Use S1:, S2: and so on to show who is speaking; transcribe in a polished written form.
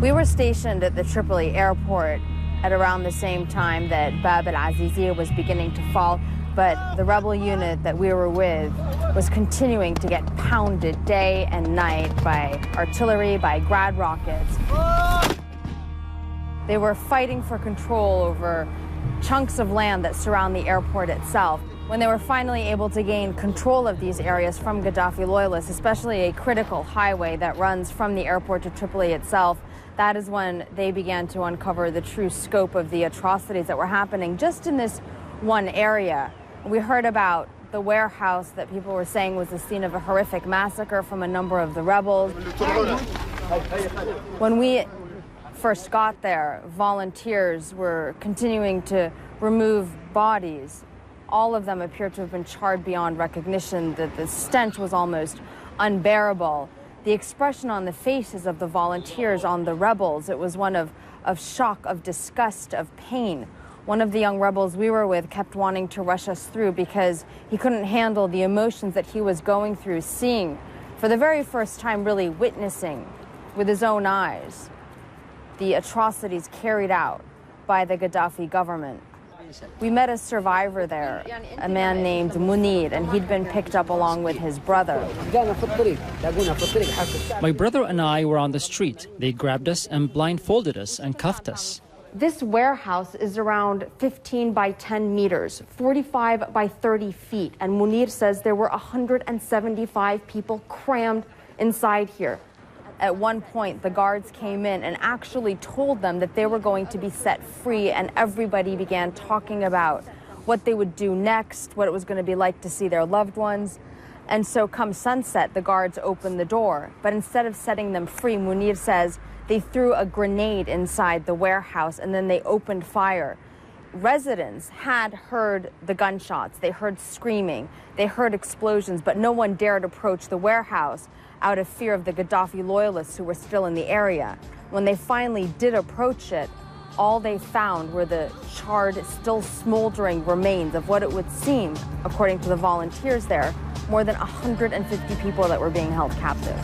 S1: We were stationed at the Tripoli airport at around the same time that Bab al-Aziziyah was beginning to fall, but the rebel unit that we were with was continuing to get pounded day and night by artillery, by Grad rockets. They were fighting for control over chunks of land that surround the airport itself. When they were finally able to gain control of these areas from Gaddafi loyalists, especially a critical highway that runs from the airport to Tripoli itself, that is when they began to uncover the true scope of the atrocities that were happening just in this one area. We heard about the warehouse that people were saying was the scene of a horrific massacre from a number of the rebels. When we first got there, volunteers were continuing to remove bodies. All of them appeared to have been charred beyond recognition, that the stench was almost unbearable. The expression on the faces of the volunteers, on the rebels, it was one of shock, of disgust, of pain. One of the young rebels we were with kept wanting to rush us through because he couldn't handle the emotions that he was going through, seeing, for the very first time, really witnessing with his own eyes the atrocities carried out by the Gaddafi government. We met a survivor there, a man named Munir, and he'd been picked up along with his brother.
S2: My brother and I were on the street. They grabbed us and blindfolded us and cuffed us.
S1: This warehouse is around 15 by 10 meters, 45 by 30 feet, and Munir says there were 175 people crammed inside here. At one point, the guards came in and actually told them that they were going to be set free, and everybody began talking about what they would do next, what it was going to be like to see their loved ones. And so come sunset, the guards opened the door. But instead of setting them free, Munir says they threw a grenade inside the warehouse and then they opened fire. Residents had heard the gunshots, they heard screaming, they heard explosions, but no one dared approach the warehouse out of fear of the Gaddafi loyalists who were still in the area. When they finally did approach it, all they found were the charred, still smoldering remains of what it would seem, according to the volunteers there, more than 150 people that were being held captive.